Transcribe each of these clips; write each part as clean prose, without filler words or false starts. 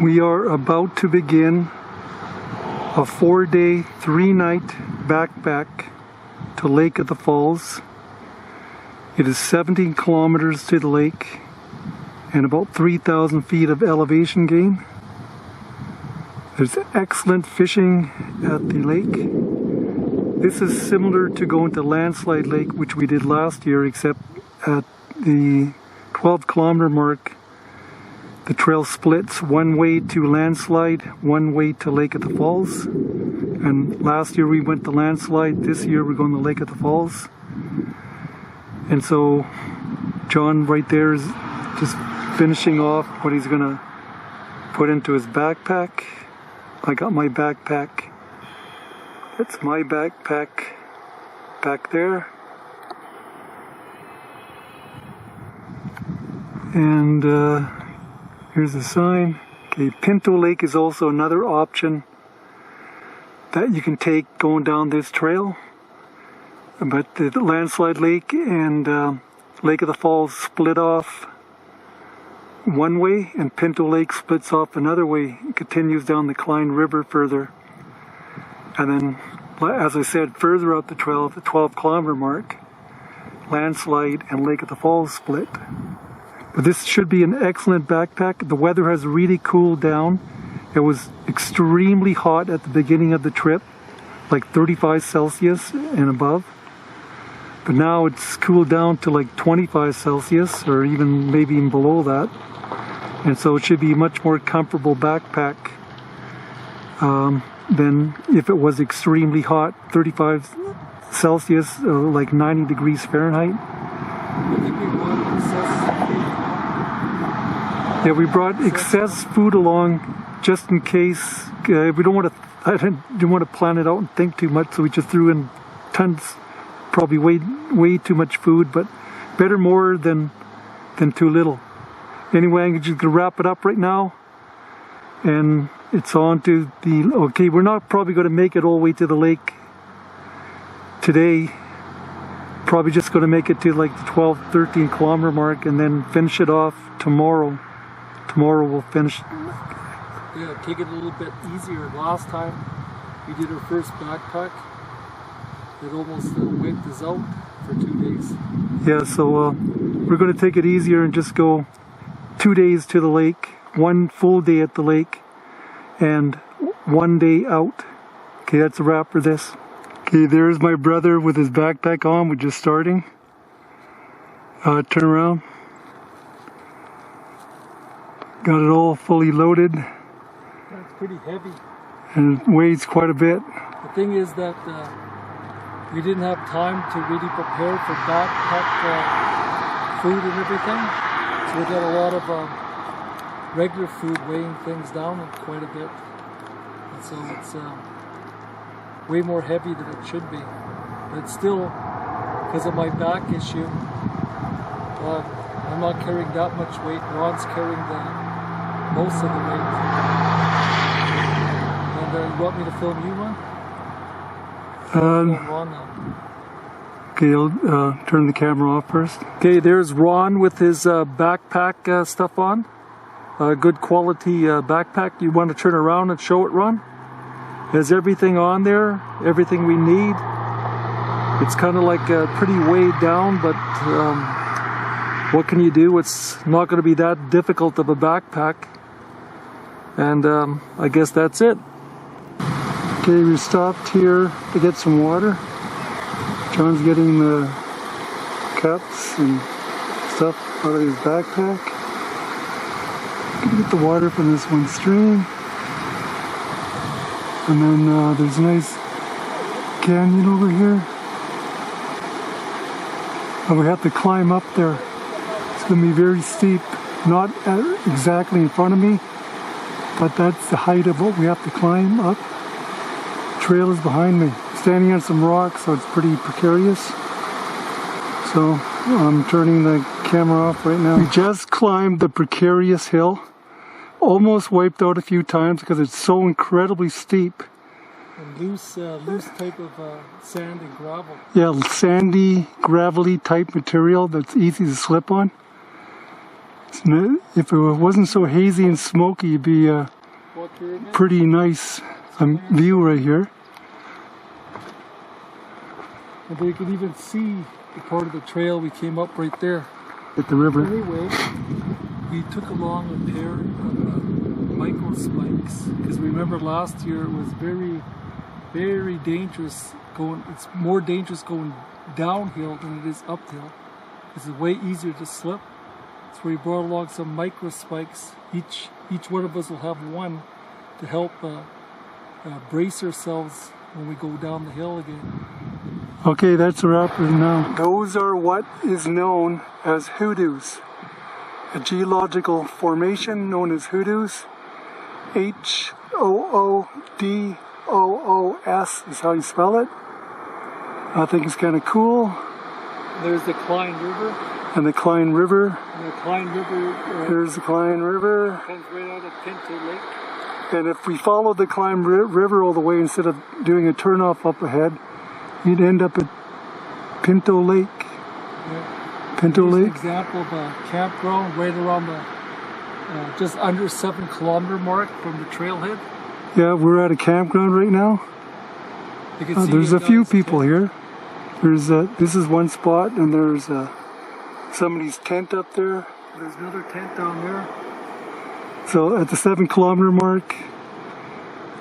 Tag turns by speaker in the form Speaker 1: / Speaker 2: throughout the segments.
Speaker 1: We are about to begin a 4-day, 3-night backpack to Lake of the Falls. It is 17 kilometers to the lake and about 3,000 feet of elevation gain. There's excellent fishing at the lake. This is similar to going to Landslide Lake, which we did last year, except at the 12-kilometer mark, the trail splits one way to Landslide, one way to Lake of the Falls. And last year we went to Landslide, this year we're going to Lake of the Falls. And so John right there is just finishing off what he's gonna put into his backpack. I got my backpack. That's my backpack back there. And here's the sign. Okay, Pinto Lake is also another option that you can take going down this trail. But the Landslide Lake and Lake of the Falls split off one way, and Pinto Lake splits off another way. It continues down the Klein River further. And then, as I said, further up the trail, at the 12-kilometer mark, Landslide and Lake of the Falls split. But this should be an excellent backpack. The weather has really cooled down. It was extremely hot at the beginning of the trip, like 35 Celsius and above. But now it's cooled down to like 25 Celsius or even maybe even below that. And so it should be a much more comfortable backpack than if it was extremely hot, 35 Celsius, like 90 degrees Fahrenheit. Yeah, we brought excess food along just in case. We don't want to. I didn't want to plan it out and think too much, so we just threw in tons, probably way too much food. But better more than too little. Anyway, I'm just gonna wrap it up right now, and it's on to the. Okay, we're not probably going to make it all the way to the lake today. Probably just going to make it to like the 12-13 kilometer mark and then finish it off tomorrow. Tomorrow we'll finish.
Speaker 2: Yeah, take it a little bit easier. Last time we did our first backpack, it almost wiped us out for 2 days.
Speaker 1: Yeah, so we're going to take it easier and just go 2 days to the lake, 1 full day at the lake, and 1 day out. Okay, that's a wrap for this. Okay, there's my brother with his backpack on. We're just starting. Turn around. Got it all fully loaded.
Speaker 2: It's pretty heavy.
Speaker 1: And it weighs quite a bit.
Speaker 2: The thing is that we didn't have time to really prepare for backpack food and everything. So we got a lot of regular food weighing things down quite a bit. And so it's way more heavy than it should be. But still, because of my back issue, I'm not carrying that much weight. Ron's carrying most of the weight. And you want me to film you, Ron? Ron now.
Speaker 1: Okay, I'll turn the camera off first. Okay, there's Ron with his backpack stuff on. Good quality backpack. You want to turn around and show it, Ron? Has everything on there, everything we need. It's kind of like pretty weighed down, but what can you do? It's not going to be that difficult of a backpack. And I guess that's it. Okay, we stopped here to get some water. John's getting the cups and stuff out of his backpack. Gonna get the water from this one stream. And then there's a nice canyon over here. And we have to climb up there. It's going to be very steep. Not exactly in front of me, but that's the height of what we have to climb up. The trail is behind me. Standing on some rocks, so it's pretty precarious. So I'm turning the camera off right now. We just climbed the precarious hill. Almost wiped out a few times because it's so incredibly steep.
Speaker 2: And loose type of sand and gravel.
Speaker 1: Yeah, sandy, gravelly type material that's easy to slip on. If it wasn't so hazy and smoky, it'd be a pretty nice view right here.
Speaker 2: And you can even see the part of the trail we came up right there.
Speaker 1: At the river.
Speaker 2: Anyway, we took along a pair of micro spikes because remember last year it was very, very dangerous going. It's more dangerous going downhill than it is uphill. It's way easier to slip. So we brought along some micro spikes. Each one of us will have one to help brace ourselves when we go down the hill again.
Speaker 1: Okay, that's a wrap for now. Those are what is known as hoodoos. A geological formation known as hoodoos. H-O-O-D-O-O-S is how you spell it. I think it's kind of cool.
Speaker 2: There's the Klein River.
Speaker 1: And the Klein River.
Speaker 2: And the Klein River.
Speaker 1: There's the Klein River.
Speaker 2: Comes right out of Pinto Lake.
Speaker 1: And if we followed the Klein River all the way instead of doing a turnoff up ahead, you'd end up at Pinto Lake.
Speaker 2: Yeah.
Speaker 1: Pinto
Speaker 2: Here's
Speaker 1: Lake.
Speaker 2: An example of a campground right around the just under 7 kilometer mark from the trailhead.
Speaker 1: Yeah, we're at a campground right now.
Speaker 2: You can see
Speaker 1: there's a few people here. There's this is one spot, and there's somebody's tent up there.
Speaker 2: There's another tent down there.
Speaker 1: So at the 7 kilometer mark,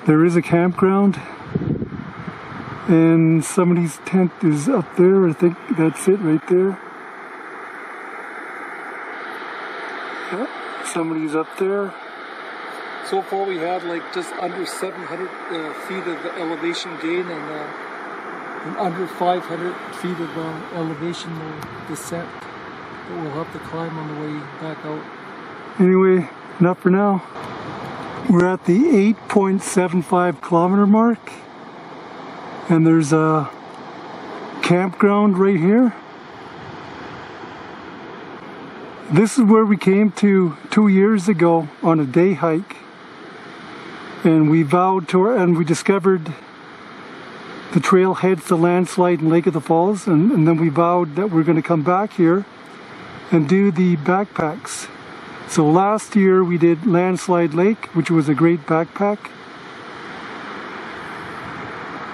Speaker 1: there is a campground, and somebody's tent is up there. I think that's it right there. Yeah, somebody's up there.
Speaker 2: So far we had like just under 700 feet of elevation gain and under 500 feet of elevation descent that we'll have to climb on the way back out.
Speaker 1: Anyway, enough for now. We're at the 8.75 kilometer mark, and there's a campground right here. This is where we came to 2 years ago on a day hike, and we vowed to, and we discovered the trail heads to Landslide and Lake of the Falls, and then we vowed that we're going to come back here and do the backpacks. So last year we did Landslide Lake, which was a great backpack,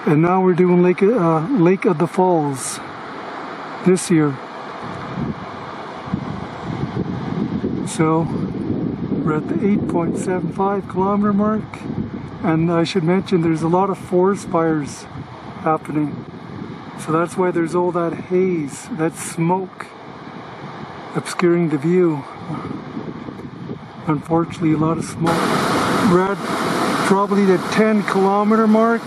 Speaker 1: and now we're doing Lake of the Falls this year. So we're at the 8.75 kilometer mark, and I should mention there's a lot of forest fires happening. So that's why there's all that haze, that smoke obscuring the view. Unfortunately, a lot of smoke. We're at probably the 10 kilometer mark,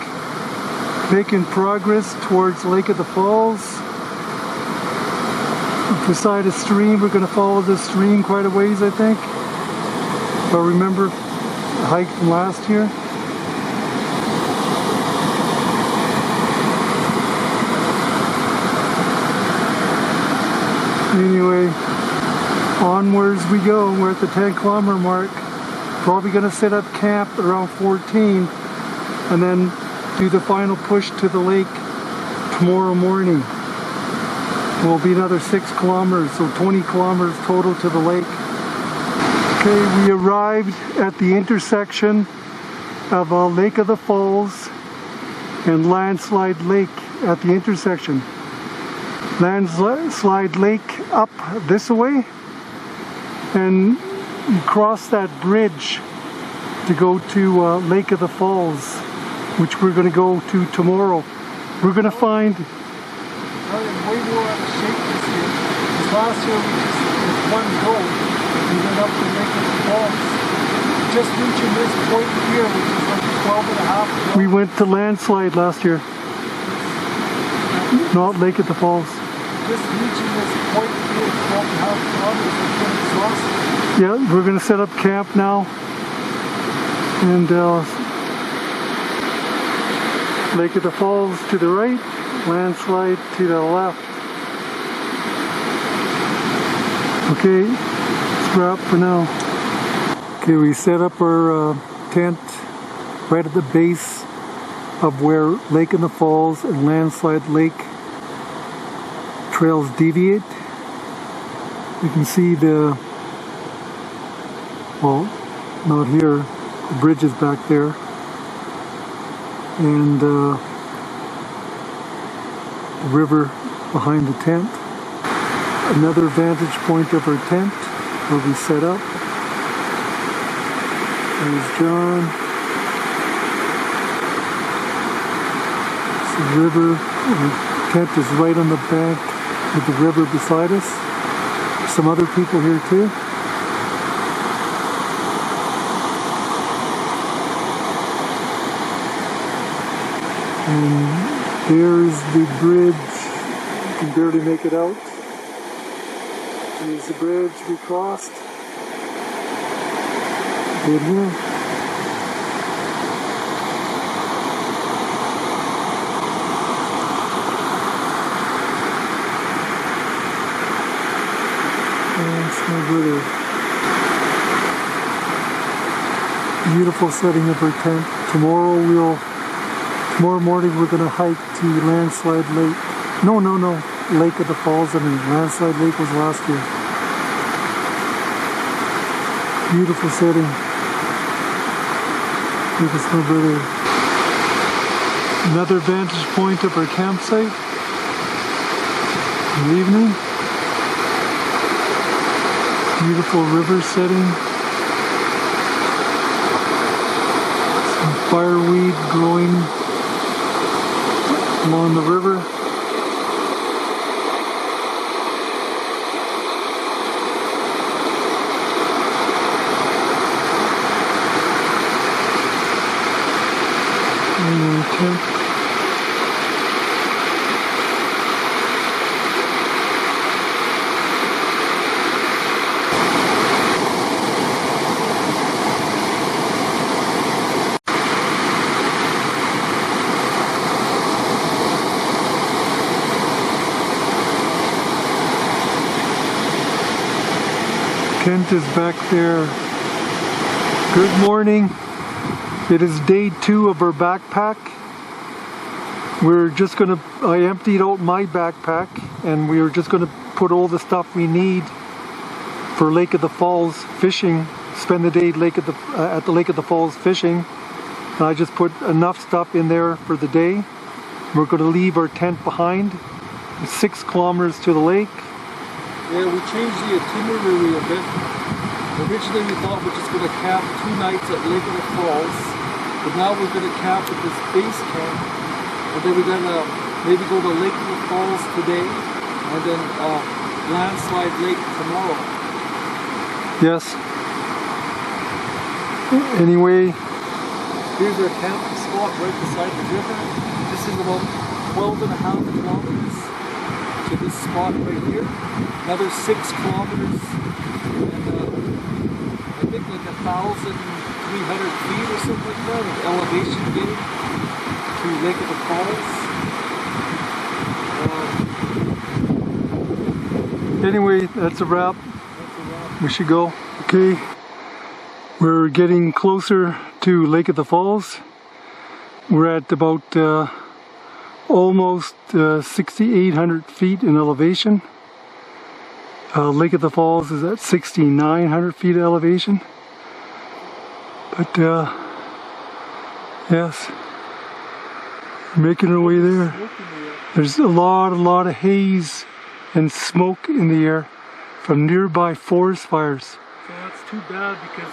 Speaker 1: making progress towards Lake of the Falls. Beside a stream, we're going to follow the stream quite a ways, I think. But remember the hike from last year? Anyway, onwards we go. We're at the 10 kilometer mark. Probably going to set up camp around 14 and then do the final push to the lake tomorrow morning. Will be another 6 kilometers, so 20 kilometers total to the lake. Okay, we arrived at the intersection of Lake of the Falls and Landslide Lake at the intersection. Landslide Lake up this way, and you cross that bridge to go to Lake of the Falls, which we're going to go to tomorrow. We're going to find...
Speaker 2: Way more out of shape this year. Because last year we just, with one go, we went up to Lake of the Falls. Just reaching this point here, which is like 12 and a half kilometers.
Speaker 1: We went to Landslide last year, not Lake of the Falls.
Speaker 2: Just reaching this point here, 12 and a half kilometers, we're getting exhausted.
Speaker 1: Yeah, we're going to set up camp now. And Lake of the Falls to the right, Landslide to the left. Okay, let's wrap for now. Okay, we set up our tent right at the base of where Lake of the Falls and Landslide Lake trails deviate. You can see the Well, not here. The bridge is back there. And the river behind the tent. Another vantage point of our tent where we set up. There's John. It's the river. The tent is right on the bank with the river beside us. Some other people here too. And there's the bridge. You can barely make it out. There's the bridge we crossed. Good here. That's my brother. Beautiful setting of our tent. Tomorrow morning we're going to hike to Landslide Lake. No. Lake of the Falls. Landslide Lake was last year. Beautiful setting. Look at my brother. Another vantage point of our campsite. In the evening. Beautiful river setting. Some fireweed growing along the river. And tent. Tent is back there. Good morning. It is day 2 of our backpack. I emptied out my backpack and we are just gonna put all the stuff we need for Lake of the Falls fishing. Spend the day at the Lake of the Falls fishing. And I just put enough stuff in there for the day. We're gonna leave our tent behind. 6 kilometers to the lake.
Speaker 2: Yeah, we changed the itinerary a bit. Originally we thought we're just going to camp 2 nights at Lake of the Falls, but now we're going to camp at this base camp, and then we're going to maybe go to Lake of the Falls today, and then Landslide Lake tomorrow.
Speaker 1: Yes. Anyway.
Speaker 2: Here's our camping spot right beside the river. This is about 12.5 kilometers. To this spot right here, another 6 kilometers, and I think like 1,300 feet or something like that of elevation gain to Lake of the Falls.
Speaker 1: Anyway, that's a wrap. We should go. Okay, we're getting closer to Lake of the Falls. We're at about almost 6,800 feet in elevation. Lake of the Falls is at 6,900 feet elevation. But yes, we're making our way there. There's a lot of haze and smoke in the air from nearby forest fires.
Speaker 2: So that's too bad because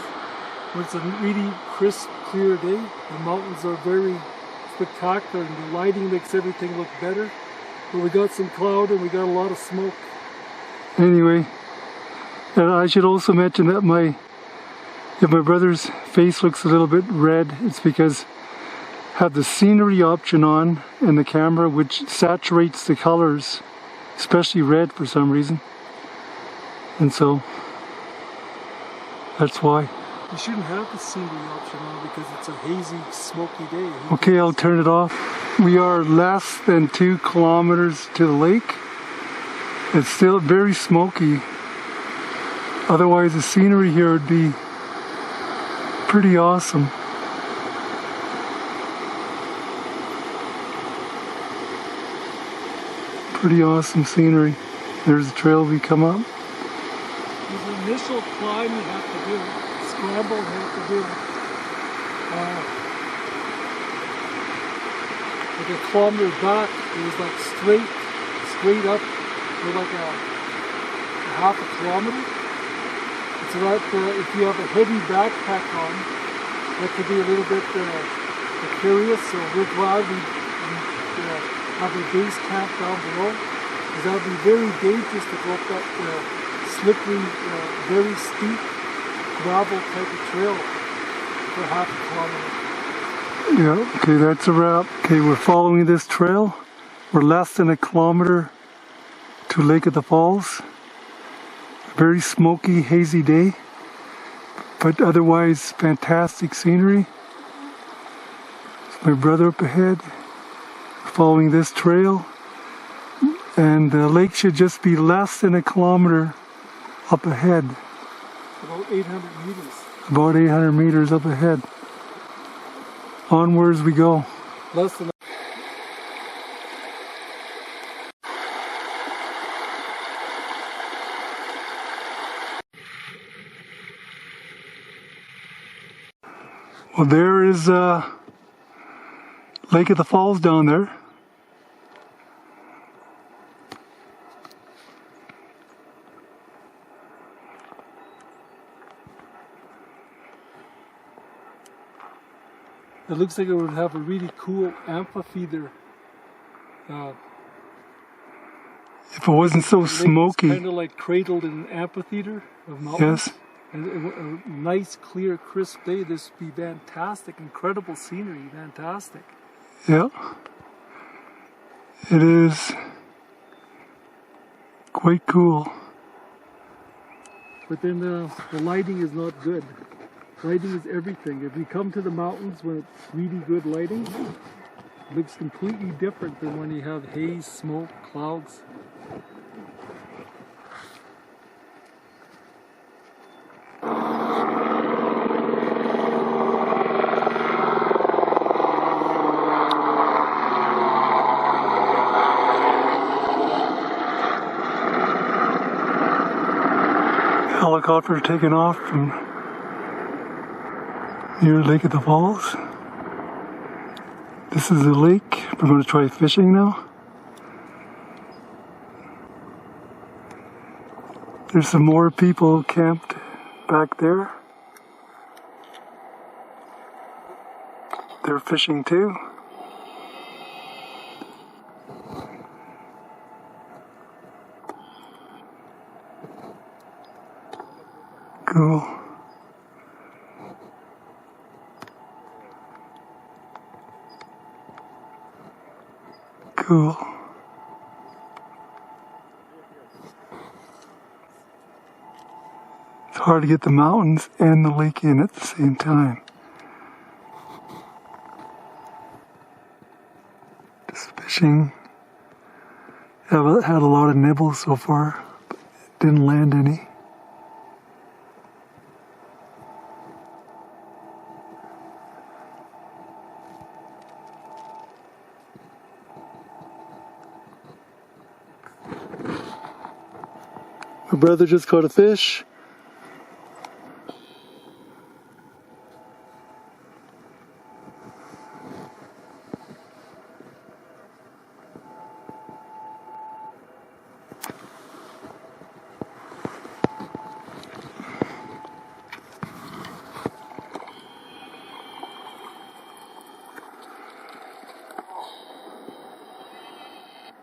Speaker 2: when it's a really crisp, clear day, the mountains are very spectacular and the lighting makes everything look better. But we got some cloud and we got a lot of smoke.
Speaker 1: Anyway, and I should also mention that if my brother's face looks a little bit red, it's because I have the scenery option on in the camera, which saturates the colors, especially red for some reason. And so that's why.
Speaker 2: You shouldn't have the scenery option on because it's a hazy, smoky day.
Speaker 1: Okay, I'll turn it off. We are less than 2 kilometers to the lake. It's still very smoky. Otherwise, the scenery here would be pretty awesome. Pretty awesome scenery. There's the trail we come up.
Speaker 2: There's an initial climb you have to do. scramble and have to do like a kilometer back. It was like straight up for like a half a kilometer. And so that if you have a heavy backpack on, that could be a little bit precarious. So we're glad we have a base camp down below, because that would be very dangerous to go up that slippery, very steep gravel type of trail for half a kilometer.
Speaker 1: Yeah, okay, that's a wrap. Okay, we're following this trail. We're less than a kilometer to Lake of the Falls. Very smoky, hazy day, but otherwise fantastic scenery. My brother up ahead, following this trail, and the lake should just be less than a kilometer up ahead.
Speaker 2: About 800 meters.
Speaker 1: About 800 meters up ahead. Onwards we go.
Speaker 2: Less than.
Speaker 1: Well, there is Lake of the Falls down there.
Speaker 2: It looks like it would have a really cool amphitheater.
Speaker 1: If it wasn't so smoky.
Speaker 2: Kind of like cradled in an amphitheater of mountains.
Speaker 1: Yes.
Speaker 2: And a nice, clear, crisp day. This would be fantastic. Incredible scenery. Fantastic.
Speaker 1: Yeah. It is quite cool.
Speaker 2: But then the lighting is not good. Lighting is everything. If you come to the mountains when it's really good lighting, it looks completely different than when you have haze, smoke, clouds.
Speaker 1: Helicopter taking off from near Lake of the Falls. This is the lake. We're going to try fishing now. There's some more people camped back there. They're fishing too. Cool. Cool. It's hard to get the mountains and the lake in at the same time. Just fishing. I've had a lot of nibbles so far, but didn't land any. My brother just caught a fish.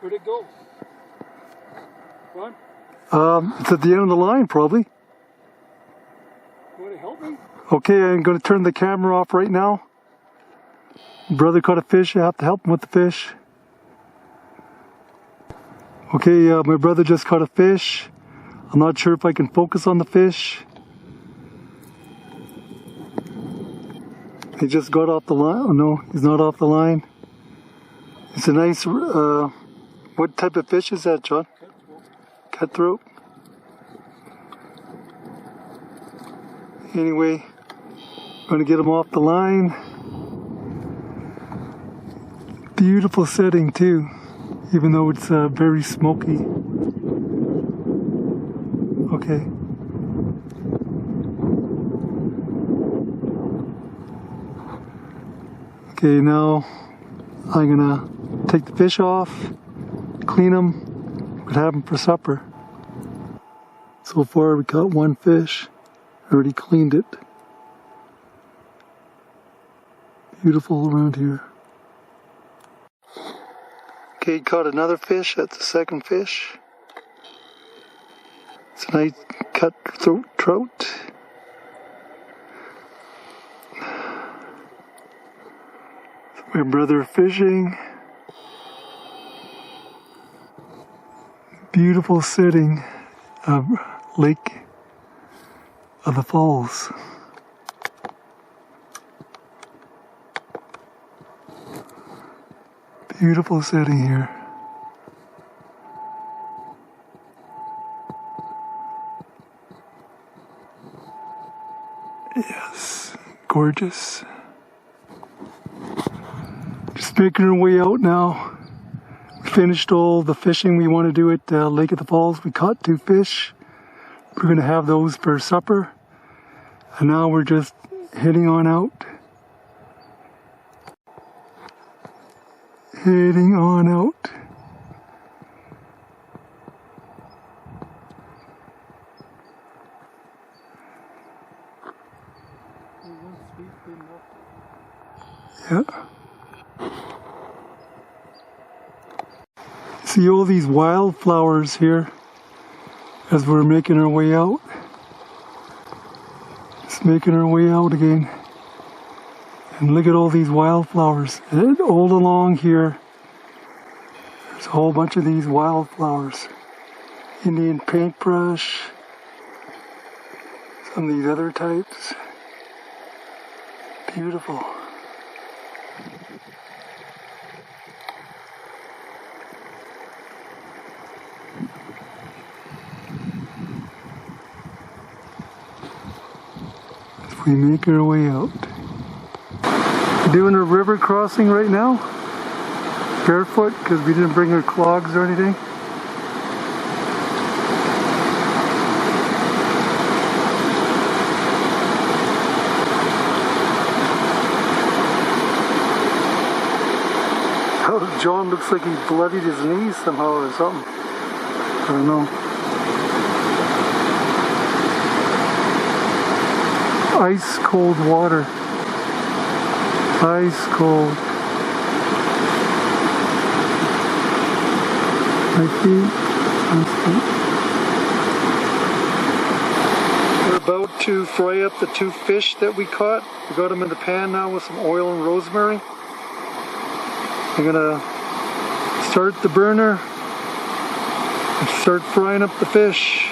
Speaker 2: Where'd it go? Ron?
Speaker 1: It's at the end of the line, probably.
Speaker 2: You want to help me?
Speaker 1: Okay, I'm going to turn the camera off right now. Brother caught a fish. I have to help him with the fish. Okay, my brother just caught a fish. I'm not sure if I can focus on the fish. He just got off the line. Oh no, he's not off the line. It's a nice, what type of fish is that, John? Cutthroat. Anyway, going to get him off the line. Beautiful setting too, even though it's very smoky. Okay. Okay, now I'm gonna take the fish off, clean them, but have them for supper. So far we caught one fish, already cleaned it. Beautiful around here. Okay, caught another fish, that's the second fish. It's a nice cutthroat trout. My brother fishing. Beautiful setting of Lake of the Falls. Beautiful setting here. Yes, gorgeous. Just making our way out now. We finished all the fishing we want to do at Lake of the Falls. We caught 2 fish. We're going to have those for supper. And now we're just heading on out. Heading on out. Yeah. See all these wildflowers here as we're making our way out. Just making our way out again. And look at all these wildflowers. And all along here, there's a whole bunch of these wildflowers. Indian paintbrush, some of these other types. Beautiful. As we make our way out. Doing a river crossing right now, barefoot, because we didn't bring our clogs or anything. Oh, John looks like he bloodied his knees somehow or something. I don't know. Ice cold water. Ice cold. My feet. We're about to fry up the 2 fish that we caught. We got them in the pan now with some oil and rosemary. I'm gonna start the burner and start frying up the fish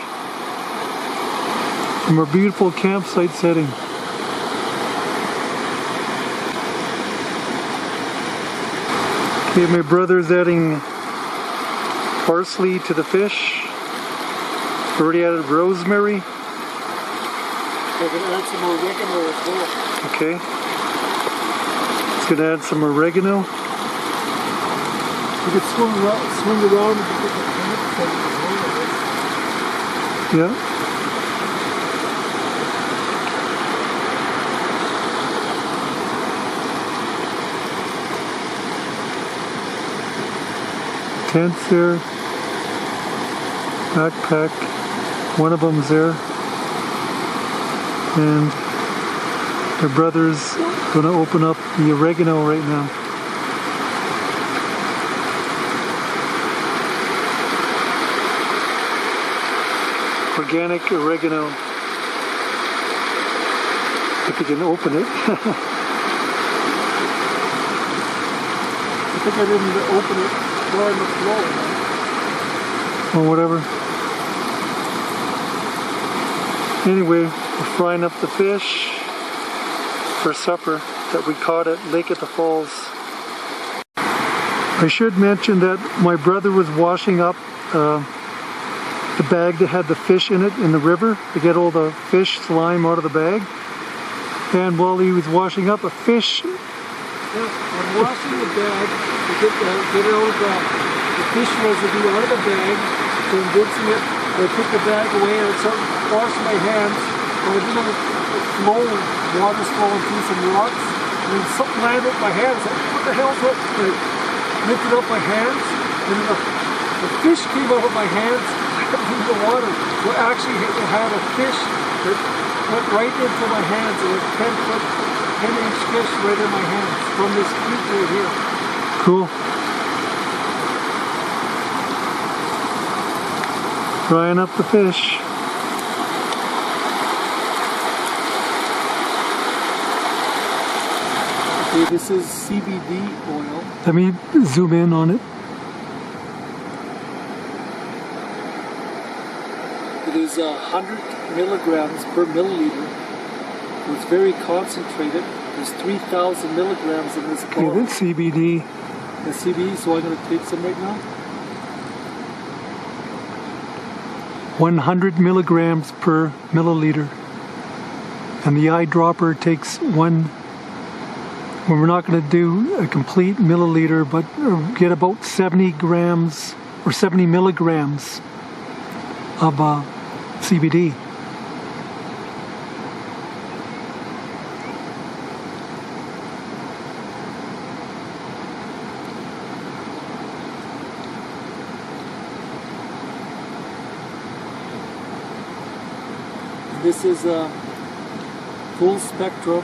Speaker 1: from our beautiful campsite setting. Okay, my brother's adding parsley to the fish. Already added rosemary.
Speaker 2: We're going to add some oregano as well.
Speaker 1: Okay. He's going to add some oregano.
Speaker 2: You could swing around and get the campsite as well.
Speaker 1: Yeah. Tents there, backpack, one of them's there, and my brother's going to open up the oregano right now. Organic oregano, if you can open it.
Speaker 2: I think I didn't open it.
Speaker 1: Or whatever. Anyway, we're frying up the fish for supper that we caught at Lake of the Falls. I should mention that my brother was washing up the bag that had the fish in it in the river to get all the fish slime out of the bag. And while he was washing up a fish...
Speaker 2: Yeah, I'm washing the bag. Get all the fish residue out of the bag, then rinsing it. I took the bag away and I started washing my hands. And I didn't flow, water's flowing through some rocks. and then something landed up my hands. Like, what the hell's that? I lifted up my hands, and then the fish came out of my hands in the water. So actually it had a fish that went right into my hands. It was 10-inch fish right in my hands from this creek right here.
Speaker 1: Cool. Frying up the fish.
Speaker 2: Okay, this is CBD oil.
Speaker 1: Let me zoom in on it.
Speaker 2: It is 100 milligrams per milliliter. So it's very concentrated. There's 3,000 milligrams in this
Speaker 1: Okay,
Speaker 2: bottle.
Speaker 1: that's CBD.
Speaker 2: The CBD, so I'm going to take some right now.
Speaker 1: 100 milligrams per milliliter. And the eyedropper takes one. Well, we're not going to do a complete milliliter, but get about 70 grams or 70 milligrams of CBD.
Speaker 2: This is a full spectrum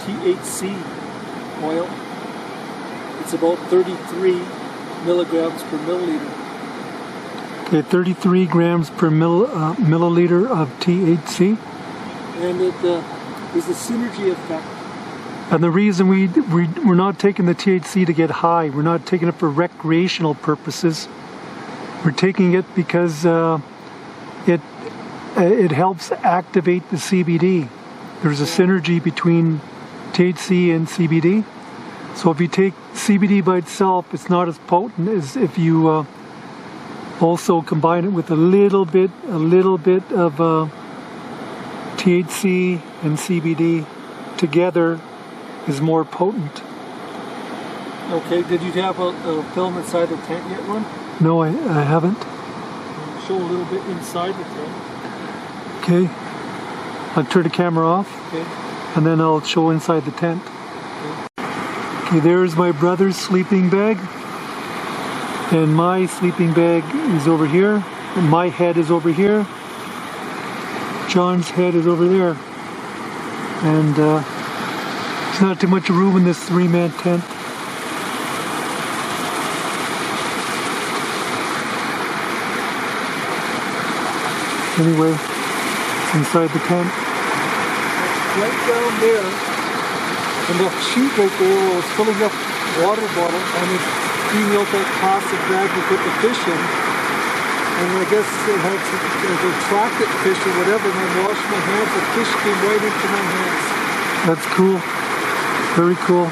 Speaker 2: THC oil. It's about 33 milligrams per milliliter.
Speaker 1: Okay, 33 grams per milliliter of THC.
Speaker 2: And it is a synergy effect.
Speaker 1: And the reason we're not taking the THC to get high, we're not taking it for recreational purposes. We're taking it because it helps activate the CBD. There's a synergy between THC and CBD. So if you take CBD by itself, it's not as potent as if you also combine it with a little bit of THC and CBD together is more potent.
Speaker 2: Okay, did you have a film inside the tent yet, Ron?
Speaker 1: No, I haven't.
Speaker 2: I'll show a little bit inside the tent.
Speaker 1: Okay, I'll turn the camera off.
Speaker 2: Okay.
Speaker 1: And then I'll show inside the tent. Okay, there's my brother's sleeping bag. And my sleeping bag is over here. And my head is over here. John's head is over there. And there's not too much room in this 3-man tent. Anyway, it's inside the tent.
Speaker 2: Right down there, and the chute right there was filling up water bottle, and it's being out that plastic bag to put the fish in. And I guess it had to attract the fish or whatever, and I washed my hands, the fish came right into my hands.
Speaker 1: That's cool. Very cool.